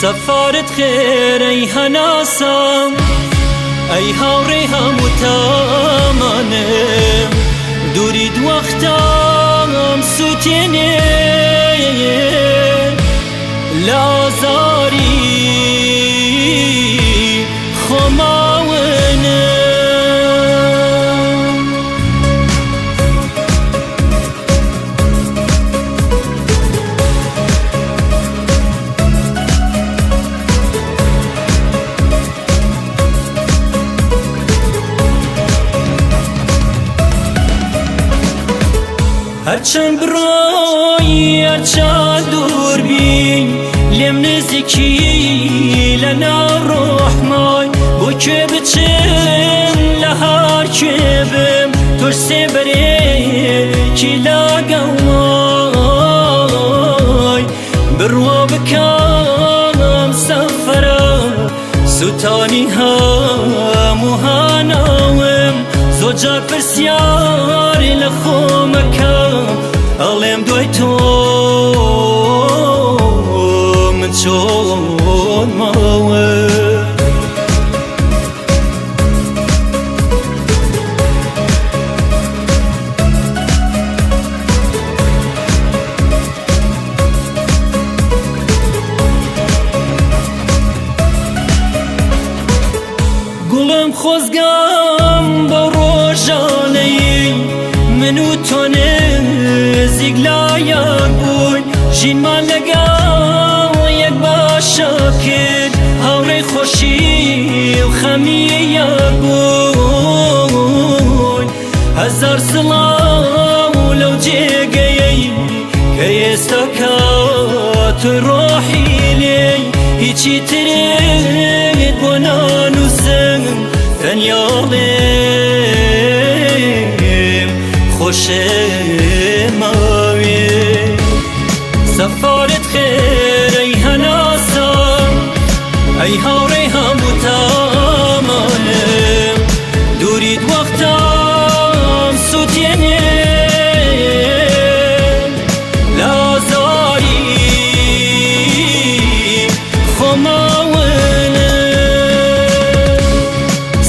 سفارت خیر ای هناسم ای هاوری همو تامانم دورید وقتم سوتینه لازاری خماونه هرچند برای هرچند دور بین لیم نزدیکی لنا روح مای بو که بچن لهار که بم توش سبری کی لاغمای بروا بکام سفرا سوتانی هم و هناوم زوجا پرسیار لخومکم ئەڵێم دوای تۆ من چۆن ماوە گوڵم خۆزگام بە ڕۆژانەی من و تۆ نزیک لایەک بووین ژینمان لەگەڵ یەک باشە کرد هاوڕێی خۆشی و خەمی یەک بووین هەزار سڵاو لەو جێگەیەی کە ئێستا کاتۆی ڕۆحی لێی هیچی ترێت بۆ نانووسم تەنیاڵێم خۆشێماوێ سەفارت خێر ئەی هەناسم ئەی هاوڕێی هەموو تامانم دووریت وەختام سووتێنێ لازاری خۆماوێنە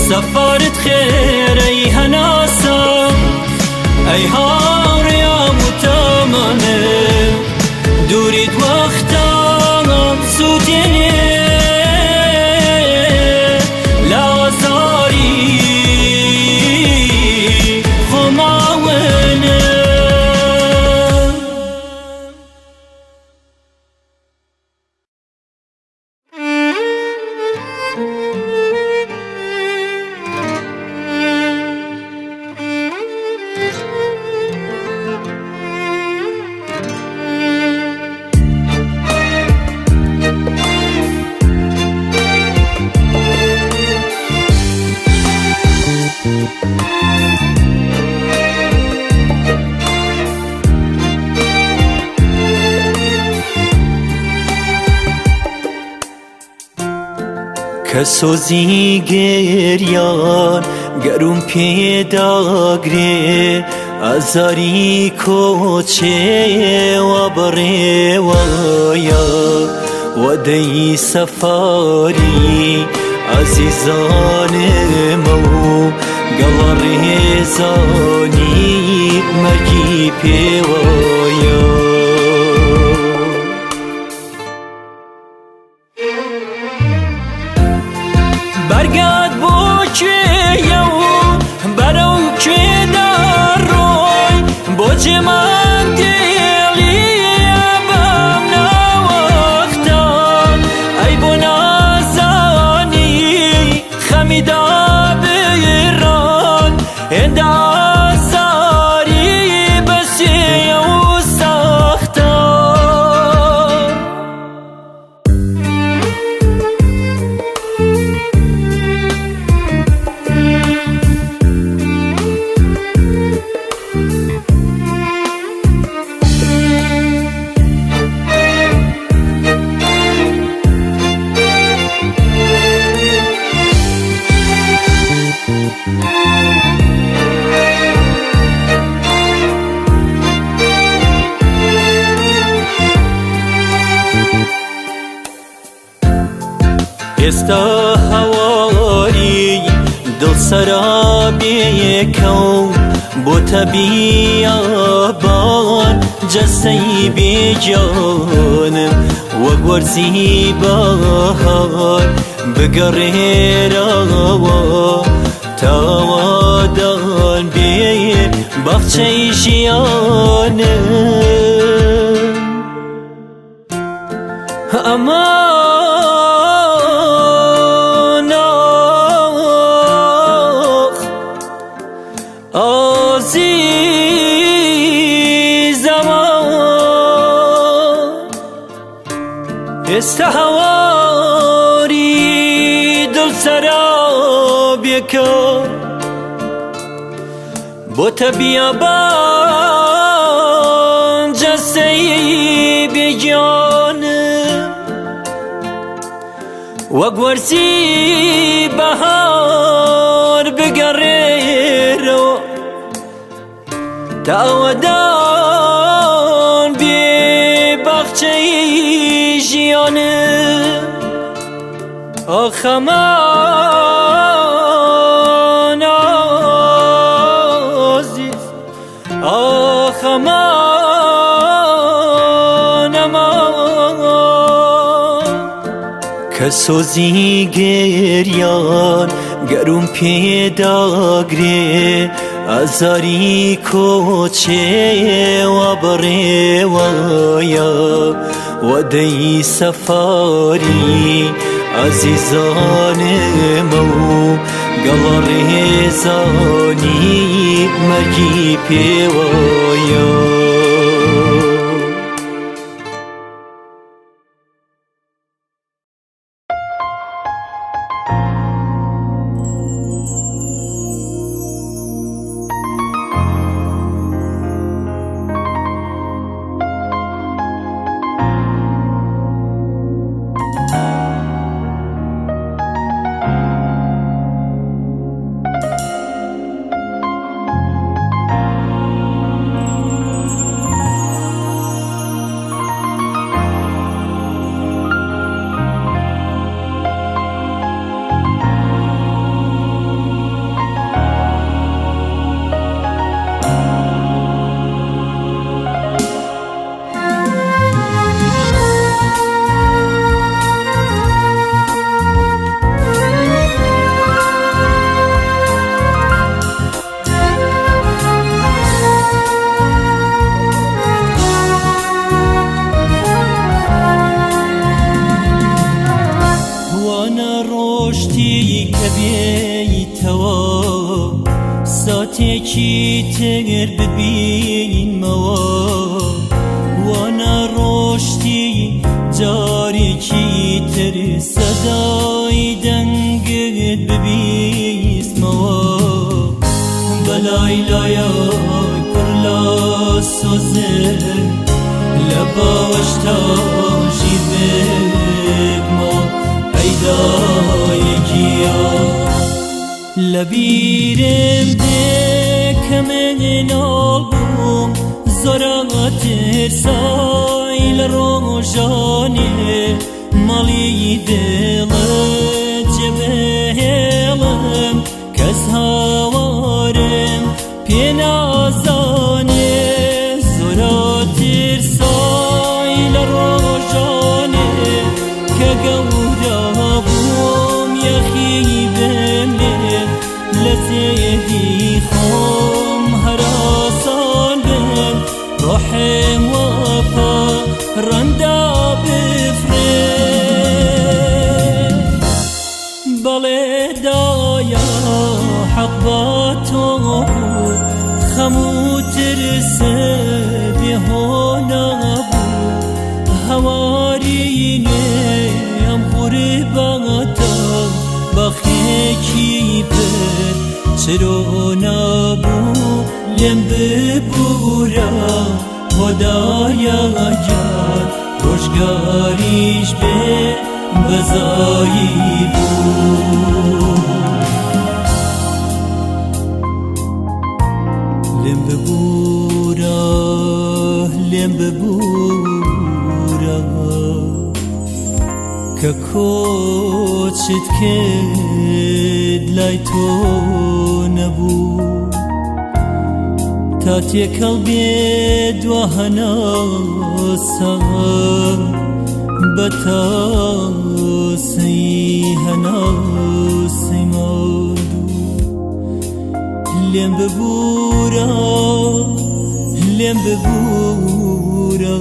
سەفارت خێر ئەی هەناسم ئەی هاوڕێی هەموو تامانم دووریت وەختام سووتێنێ لازاری خۆماوێنە کە سۆزی گێریان گەروم پێداگرێ ئازاری کۆچێوە بەڕێوەیە وەدەی سەفاری عەزیزانمە و گەڵا ڕێزانی مەرگی پێوەیە بەرگات بۆ کوێیە و بەرەو کوێدا ڕۆی بۆ جێمان دێڵیە بەم ناوەختە ئەی بۆ نازانی خەمیدا بڕان هێندە ئازاری بەسێ و سا ئێستا هەواری دڵسەرابێکەوت بۆتە بیابان جەستەی بێجانم وەک وەرزی بەهار بگەڕێرەوە تاوادان بێ باخچەی ژیانم ئەمان ئازیزەوە ئێستا هەواری دڵسەرابێکە بۆتە بیابان جەستەی بێگیانم وەک وەرزی بەهار بگەڕێرەوە تاوەدان بێ باخچەی ژیانم ئاخ ئەمان ئازیز ئاخ ئەمان ئەمان کە سۆزی گێریان گەروم پێداگرێ ئازاری کۆچێوە بەڕێوەیە وەدەی سەفاری عەزیزانمە و گەڵا ڕێزانی مەرگی پێوەیە ساتێکی تر ببینمەوە وانە ڕۆشتی جارێکی تر سەدای دەنگت ببیستمەوە بەلای لایای پڕ لە سۆزن لە باشتا ژیرێکمە پەیدایەکیە لەبیرم دێکە من نابووم زۆرە ترسای لە ڕۆژانێ مەڵی دڵت جێبهێڵم کەس هاوارم پێ نازانێ زۆرە ترسای لە ڕۆژانێ کە گەورە بووم یەخی بمێ لە زێدی خۆم هەراسان بم ڕۆحم وەپا ڕەندا بفرێ بەڵێ دایە حەق بە تۆ بوو خەم و ترسە بێهۆنە بوو هەوارینێم قوربانەتە بەخێکی پر چرۆ نەبوو لێم ببوورە خۆدایە جار ڕۆژگاریش بێ بەزایی بوو لێم ببوورە لێم ببوورە کە کۆچت کرد لای تۆ نەبوو تا تێکەڵ بێ دوا هەناسە بە تاسەی هەناسەی مادوو لێم ببوورە لێم ببوورە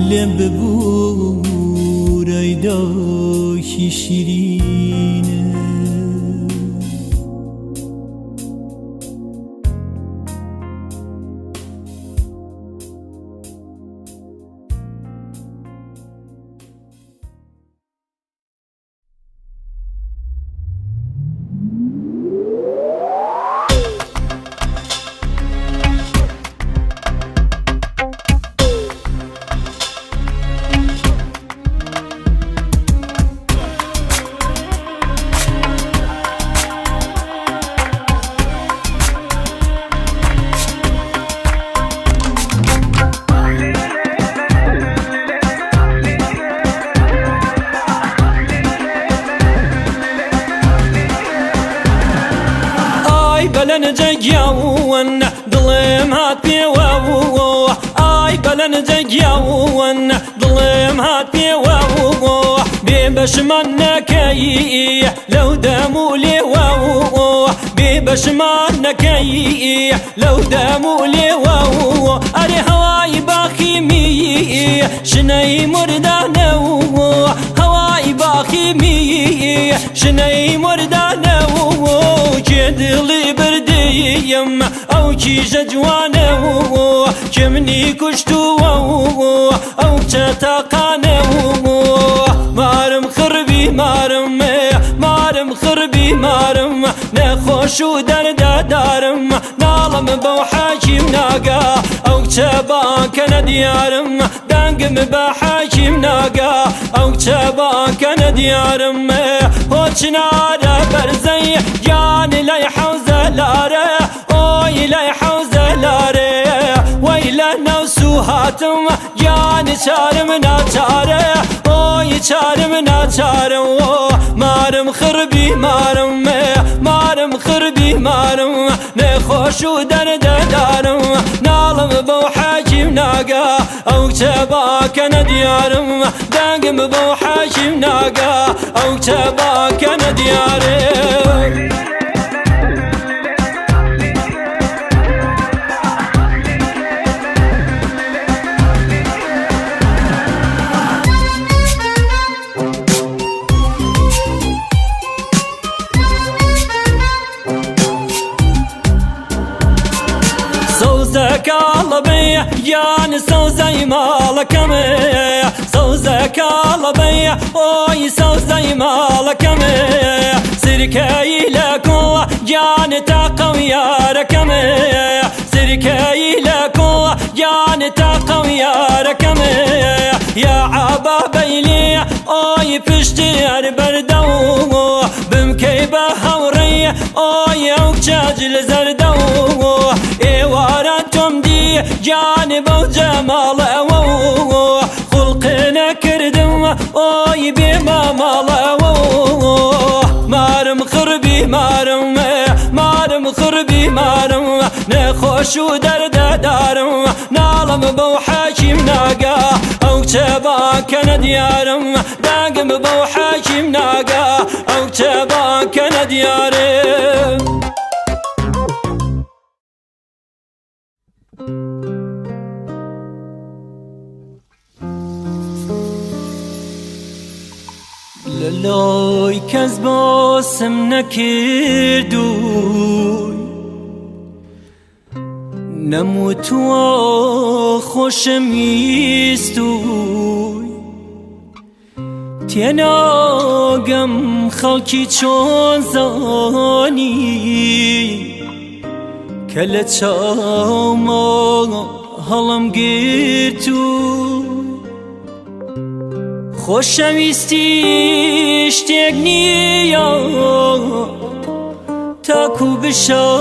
لێم ببوورە ئەی داکی شیرینە بەلەنجەگیاون دڵێم هات پێوە ئای بەلەنجەگیاون دڵێم هات پێوە بێ بەشمان نەکەی لەو دەم و لێوە بێ بەشمان نەکەی لەو دەم و لێوە ئەرێ هەوای باخیمی شنەی مردانە هەوای باخیمی شنەی مردانە کێ دڵی بردیم ئەو کیژە جوانە کێ منی کوشتووە ئەو چەتاقانە مارم خڕبی مارم خڕبی مارم نەخۆش و دەردەدارم ناڵم بەو حاکیم ناگا ئەو چەبانکە نەدیارم دەنگم بە حاکیم ناگا ئەو چەبانکە نەدیارم هۆچنارە بەرزەی گیانی لای حەوزە لارە ئۆی لای حەوزە لارێ وەی لە نەوسو هاتم گیانی چارم ناچارە ئۆی چارم ناچارە مارم خڕبی مارم خڕبی مارم نەخۆش و دەردەدارم ناڵم بەو حاکیم ناگا ئەو چەباکە نەدیارم دەنگم بەو حاکیم ناگا ئەو چەباکە نەدیارێ سەوزەکاڵەبێ یانی سەوزەی ماڵەکەمێ سەوزەکاڵەبێ ئۆی سەوزەی ماڵەکەمێ سرکەی لە کۆڵە گیانی تاقە و یارەکەمێ سرکەی لە کۆڵە گیانی تاقە و یارەکەمێ یا عابا بەیلێ ئۆی پشتی هەر بەردە بمکەی بە هەوڕێ ئۆی ئەو کچە لە زەردە ئێوارە تۆم دی گیانی بەو جەماڵەوە خوڵقی نەکردم ئۆی بێمە ماڵەوە مارم خڕبی مارم خڕبی مارم نەخۆش و دەردەدارم ناڵم بەو حاکیم ناگا ئەو چەبانکە نەدیارم دەنگم بەو حاکیم ناگا ئەو چەبانکە نەدیارم لەلای کەس باسم نەکردووی نەموتووە خۆشم ویستووی تێناگەم خەڵکی چۆن زانی کە لە چاومە هەڵم گرتووی خۆشەویستی شتێک نییە تاکو بشادرێتەوە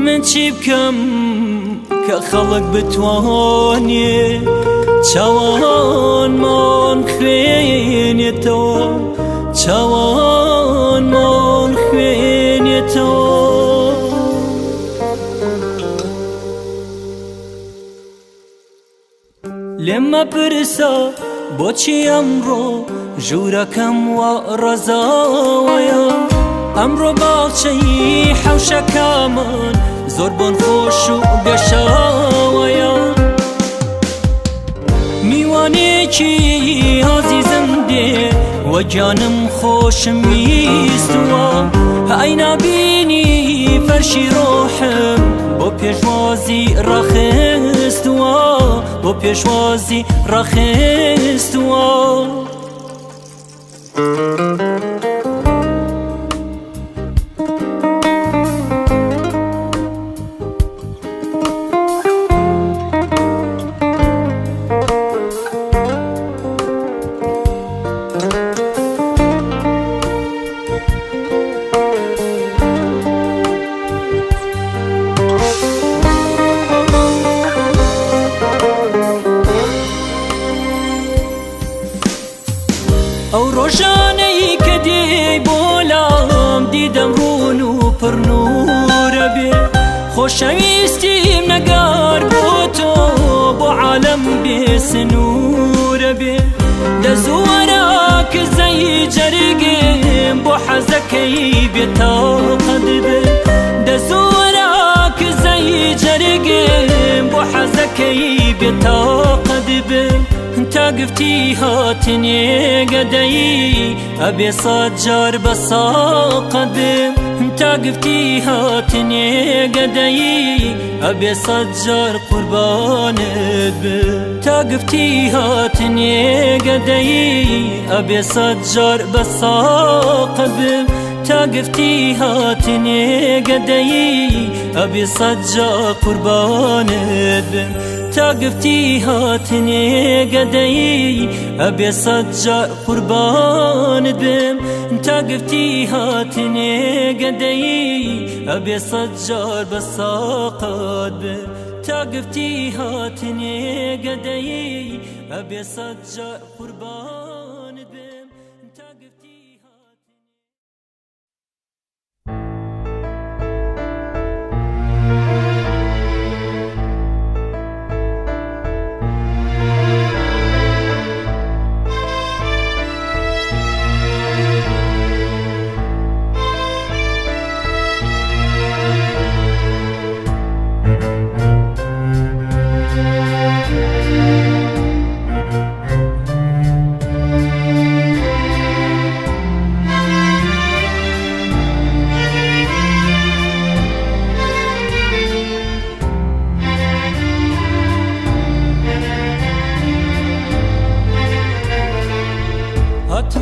من چی بکەم كخلق بتواني چوان من خوينيتو چوان من خوينيتو لما برسا بوچی امرو جورکم و رزاویا امرو باغچهی حوشکامن زربان خوش و گشاویا میوانه کی عزیزم ده و جانم خوش میستوا اینا بینی فرشی روحم با پیشوازی رخستوا با پیشوازی رخستوا او روشانهی که دی بولام دیدم رونو پر نور بی خوشویستیم نگار بو تو بو عالم بی سنور بی دزورا که زی جرگیم بو حزکی بی طاقت بی دزورا که زی جرگیم بو حزکی بی طاقت بی تا گفتی هاتنی گدایی ابی صجار بساقد تا گفتی هاتنی گدایی ابی صجار قربانت تا گفتی هاتنی گدایی ابی صجار بساقد تا گفتی هاتنی گدایی ابی صجار قربانت تا گفتی هاتنی گدایی ابی صجار قربانت بم تا گفتی هاتنی گدایی ابی صجار بساقات بم تا گفتی هاتنی گدایی ابی صجار قربانت بم تا گفتی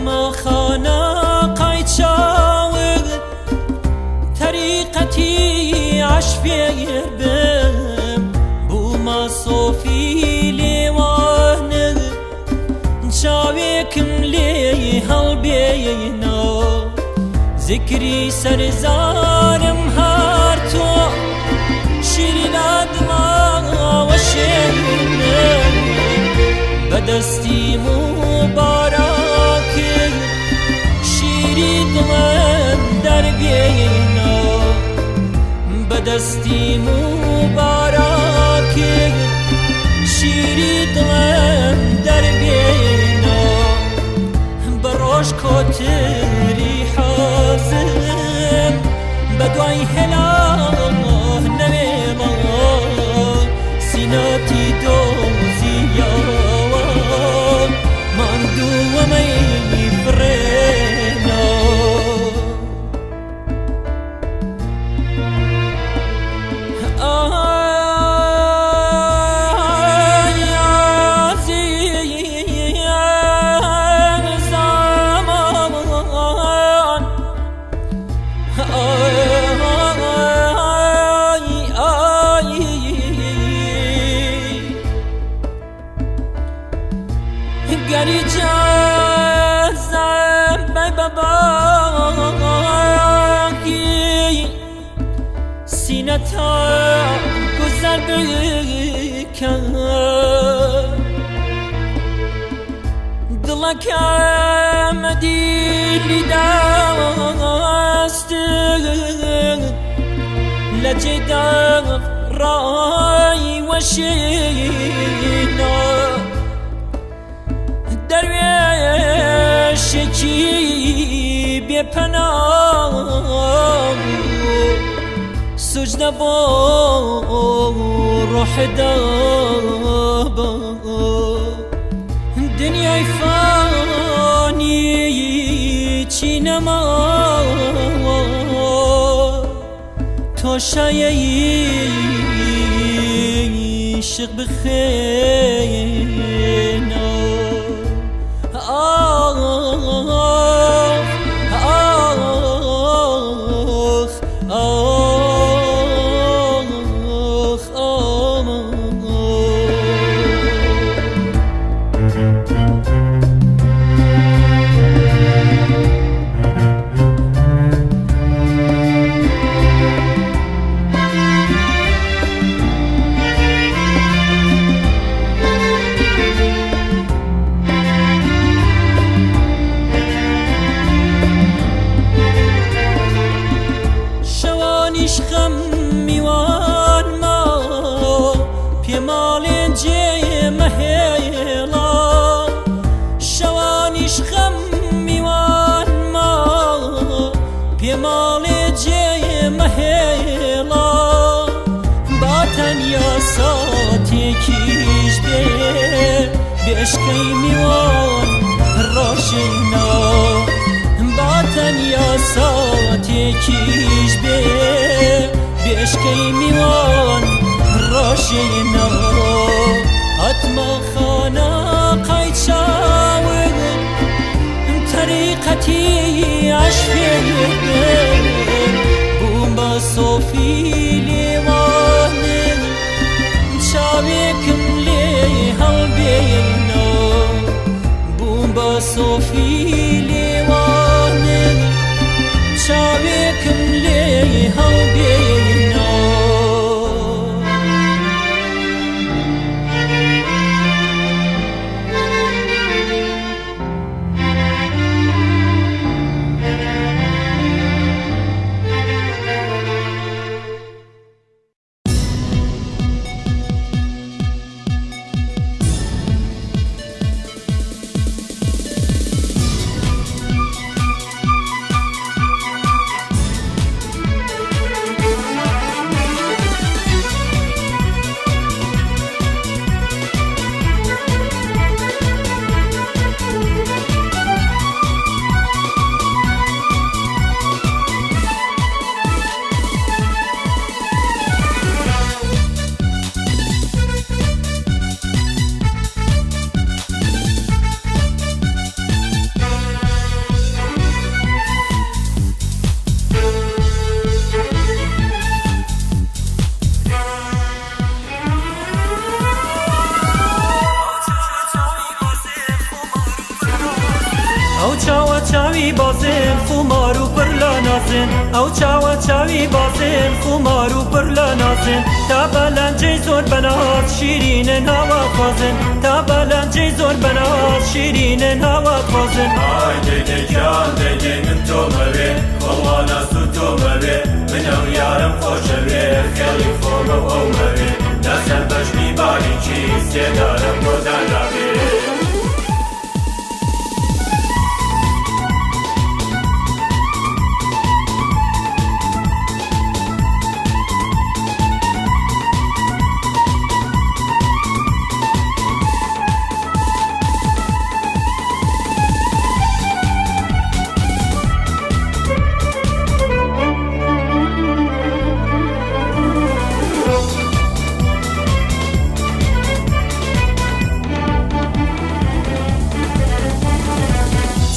ما خانا قايد شاور طريقتي عشفي بم بو ما صوفي ليوانه شاويكم لي هالبينا ذكري سرزارم هارتو شيرين أدما وشيرين بدستي مبارك شیری دلم در بینا بدستی مبارک شیری دلم در بینا بروش کتری حازم بدوی هلا نمیما سیناتی دوزی یاوان من دومی فرنا گری جازم بای بابا کی سینه تا گذر دیار بکە دڵەکەمە دیلی دەستت لە جێدا ڕای وەشێنە دەروێشێکی بێپەناه سجدە بۆ ڕۆحدا بە دنیای فانی چی نەماوە تۆ شایەی شق بخێنە عشقم میوانما پێماڵێن جێمەهێڵا شەوان عشقم میوانما پێماڵێ جێمەهێڵا با تەنیا ساتێکیش بێ بێشکەی میوان ڕۆژێنا با تەنیا ساتێکیش بێ بێشکەی میوان ڕۆژێنا هەتما خانەقای چاوت تەریقەتی عەشقێک بووم بە سۆفی لێوانت چاوێکم لێ هەڵبێنە بووم بە سۆفی لێوانت چاوێکم لێ هەڵبێنە چاوە چاوی بازن خمار و پر لە نازن ئەو چاوە چاوی بازن خمار و پر لە نازن تا بەلەنجەی زۆر بەناز شیرینن هاوات خوازن تا بەلەنجەی زۆر بەناز شیرینن هاوات خوازن ئای دەیدەی گیان دەیدەی من تۆمەوێ وەڵا ناز و تۆمەوێ من ئەو یارم خۆشەوێ خێڵی خۆمە و ئەومەوێ لەسەر بەشنی باریکی سێدارم بۆ دانابێ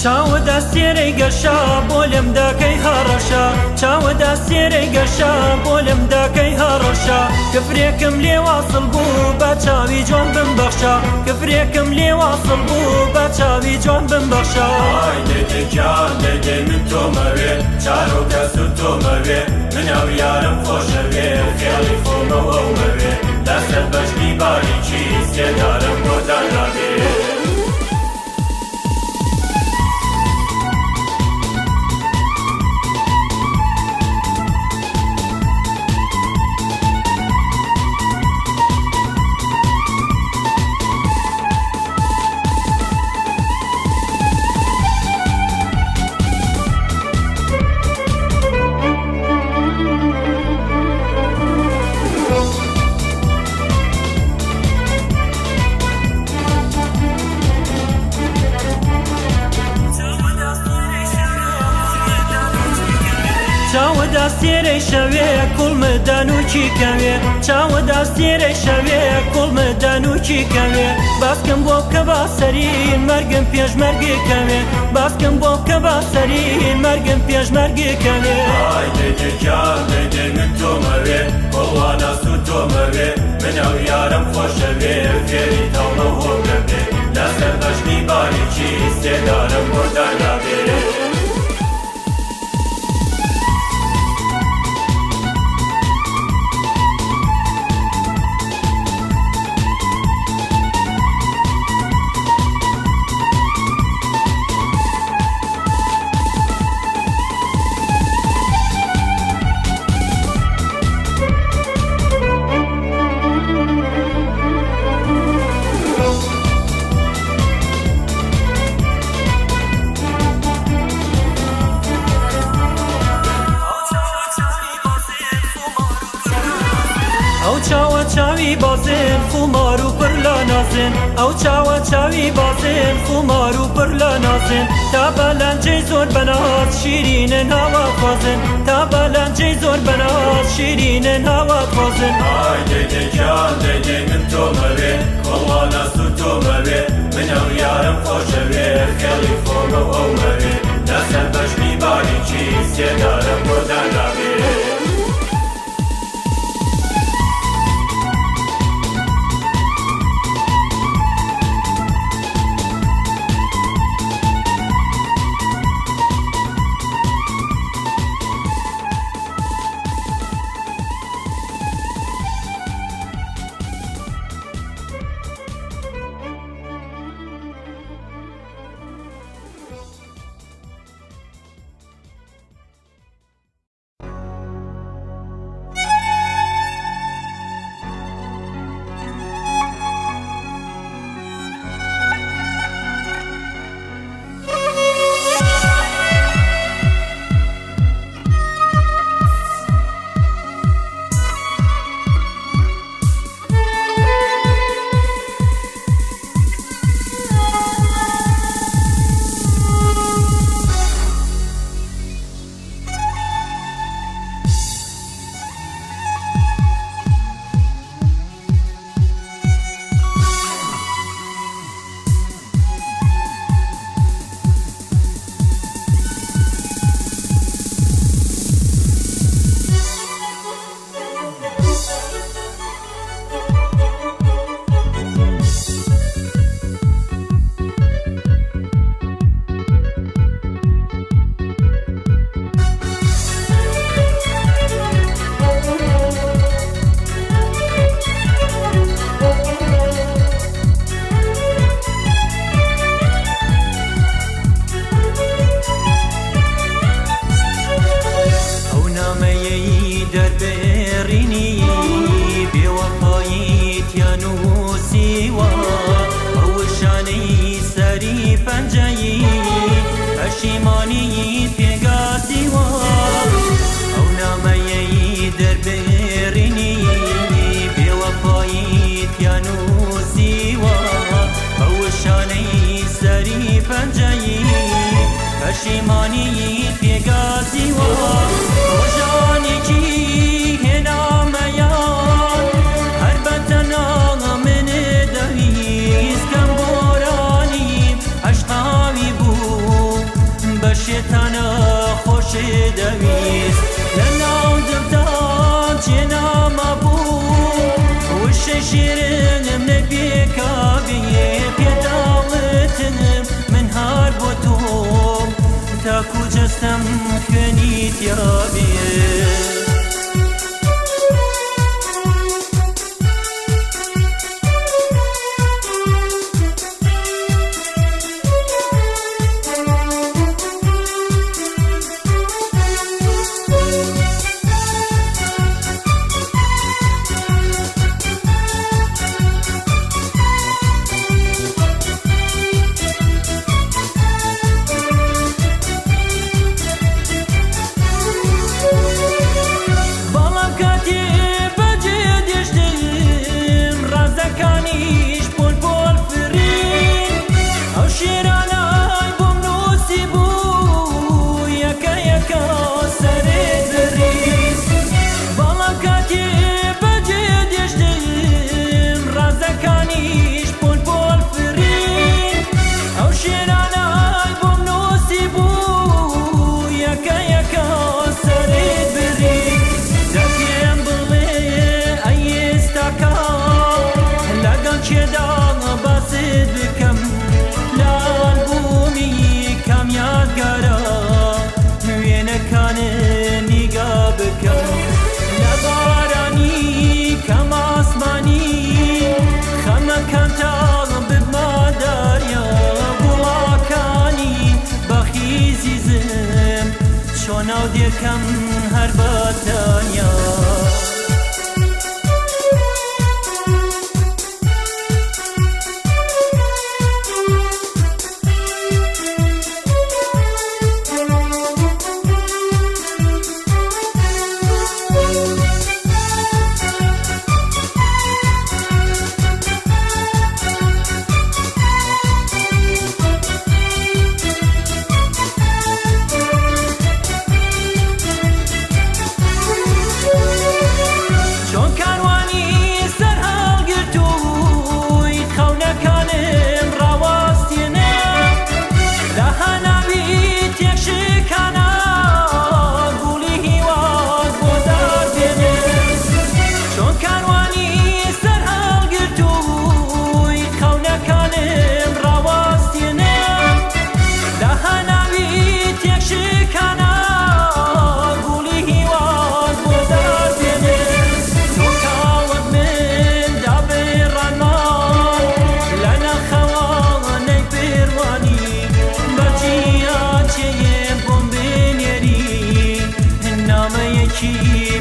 چاوەدا سێرەی گەشا بۆ لەم داکەی هەڕەشا چاوەدا سێرەی گەشا بۆ لەم داکەی هەڕەشا کفرێکم لێ واصل بوو بە چاوی جوان بمبەخشا کفرێکم لێ واصل بوو بە چاوی جوان بمبەخشا ئای دەیدەی گیان دەیدەی من تۆمەوێ چارۆ کەس و تۆمەوێ من ئەو یارم خۆشەوێ خێڵی خۆمە و ئەومەوێ باریکی سێدارم بۆ دانابێت چاوەدا سێرەی شەوێ کوڵمەدان و چیکەوێ چاوەدا سێرەی شەوێ کوڵمەدان و چیکەوێ باسکەم بۆ کە باسەرین مەرگم پێشمەرگێکەوێ باسکەم بۆ کە باسەرین مەرگم پێشمەرگێکەوێ ئای دەیدێ گیان دەیدێ من تۆمەوێ بۆڵوانە سو تۆمەوێ من ئەو یارم خۆشەوێ فێری تاڵە هۆ دەبێ لەسەر بەشنی باریکی سێدارم بۆ دانابێت چاوە چاوی بازن خمار و پڕ لە نازن ئەو چاوە چاوی بازن خمار و پڕ لە نازن تا بەلەنجەی زۆر بەناز شیرینن هاوا خوازن تا بەلەنجەی زۆر بەناز شیرینن هاوا خوازن ئای دەیدێ گیان دەیدێ من تۆمەوێ بۆڵوانە سو تۆمەوێ من ئەو یارم خۆشەوێ خێڵی خۆمە و ئەومەوێ لەسەر بەشنی باریکی سێدارم بۆ دانابێت پشیمانی پێگازیوە ڕۆژانێکی هێنامەیان هەر بەتەناڵە منێ دەویست کەم بۆرانی هەشتاوی بوو بە شێتانە خۆشێ دەویست لە ناو دڵدا جێنامە بوو وشەی شیرنم نەبێکابێ پێداڵتنم من هار بۆ تۆ تاکو جەستەم خوێنیت یابێ چۆناو دێکەم هەر بەتەنیا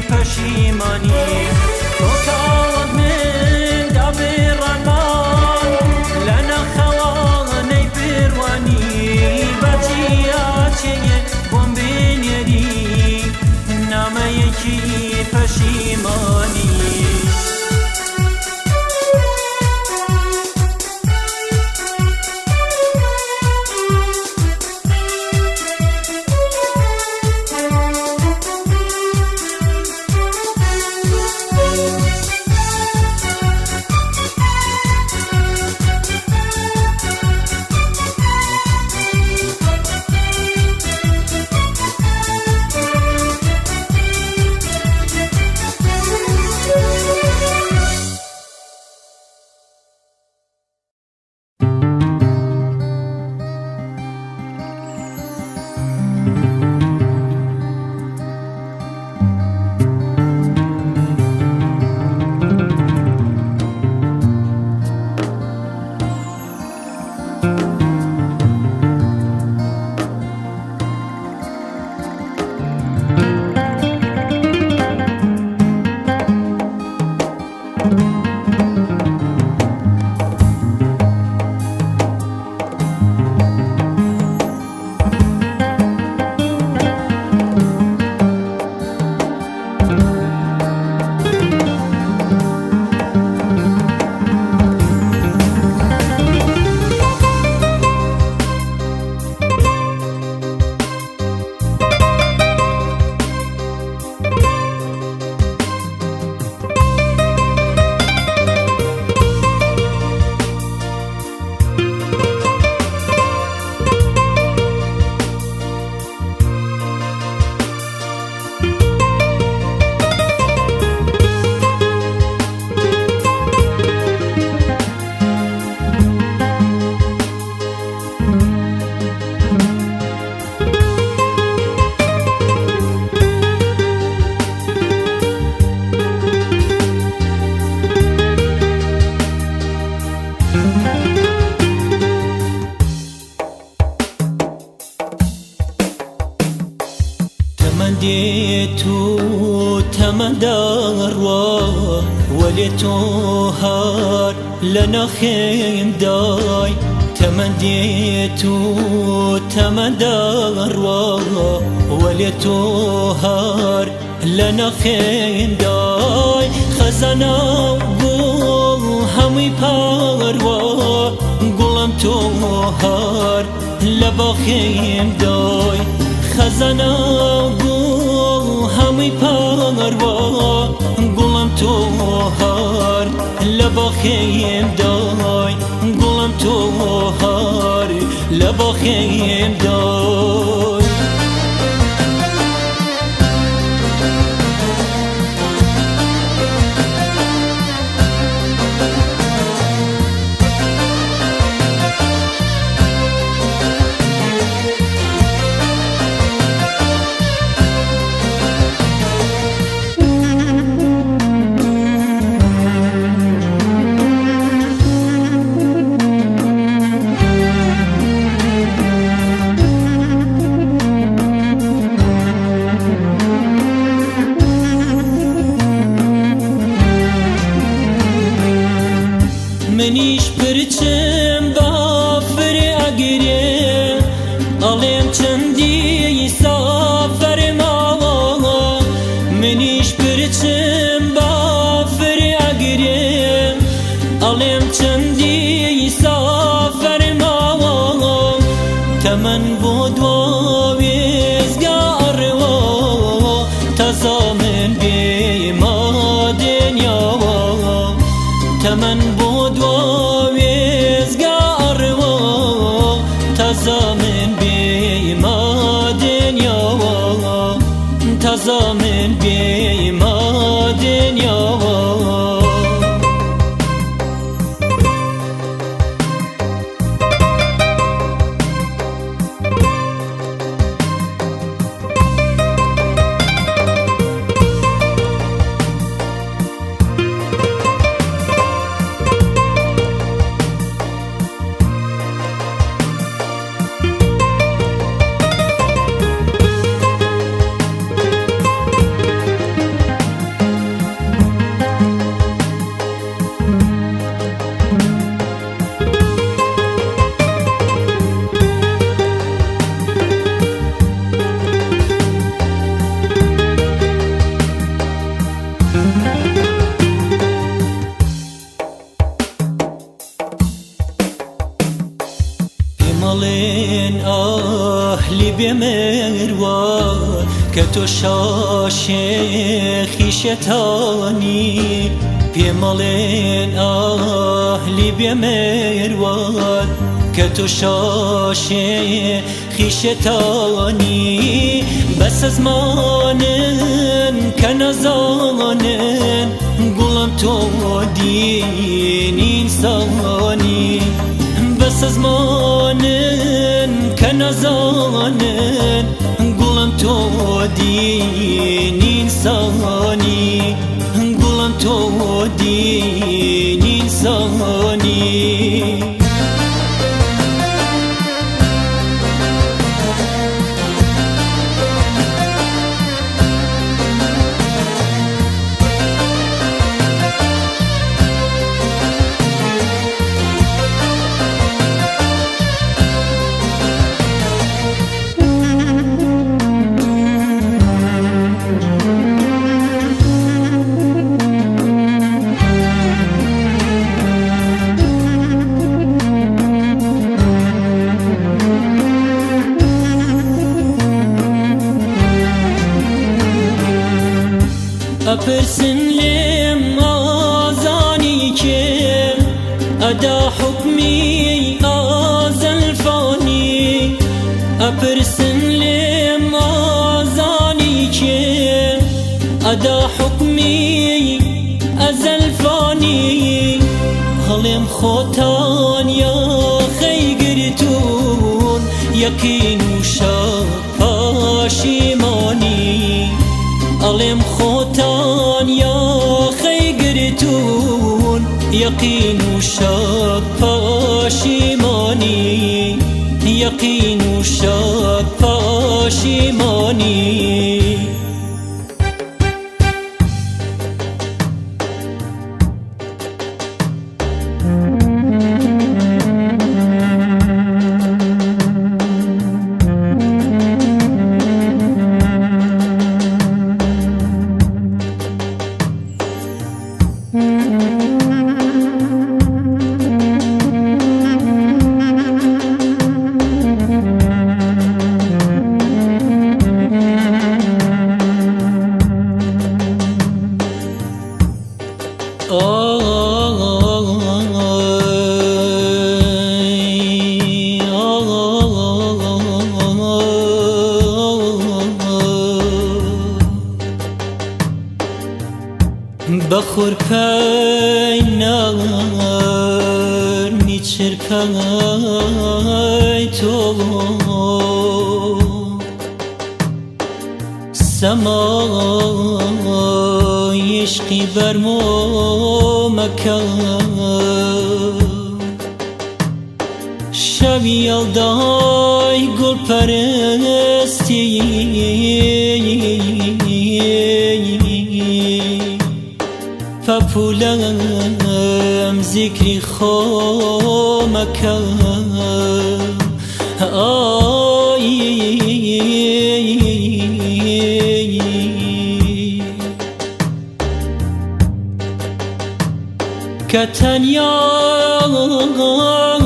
پەشیمانی تۆ کاڵت من دابێڕەمان لە نەخەوانەی پێڕوانی بەجیا چێنێ بۆم بێنێری نامەیەکی پەشیمانی تو تمداروا وليتو هار لنا خيم داي تمديتو تمداروا وليتو هار لنا خيم داي خزانا قو همي باروا قلم تو هار لبا خيم داي خزانا قو همي باروا قلم تو هار لبا خيم داي قلم تو هار لبا خيم داي رضا من بما دنیا مالين أهلي بمروان كتو شاشخي شتاني بمالين أهلي بمروان كتو شاشخي شتاني بس زمانن كنزانن قلم تو دين إنساني بس زمانن كنزانن قلم تو دين إنساني قلم تو دين إنساني أبرسن لم آزاني كي أدا حكمي آزل فاني أبرسن لم آزاني كي أدا حكمي أزل فاني هلم خوتان يا خيقرتون يقين وشاق پاشیمانی علم خوتان یا خیگرتون یقین و شک پاشیمانی یقین و شک پاشیمانی بخور پای نار میچر پای تو سمای عشقی بر مو مکن شبی یلدای گل پرستی پولم ذکری خو مکن كتنيا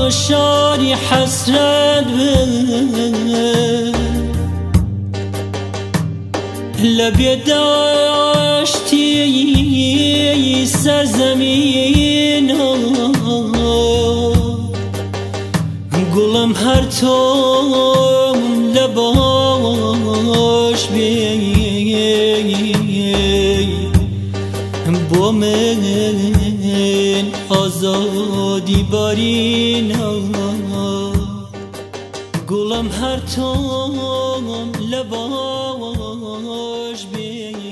شاري حسرت لبيداشتي سرزمين قلم هر توم لباش بي بۆ من ئازادی بارینە گوڵم هەر تۆم لە باش بێ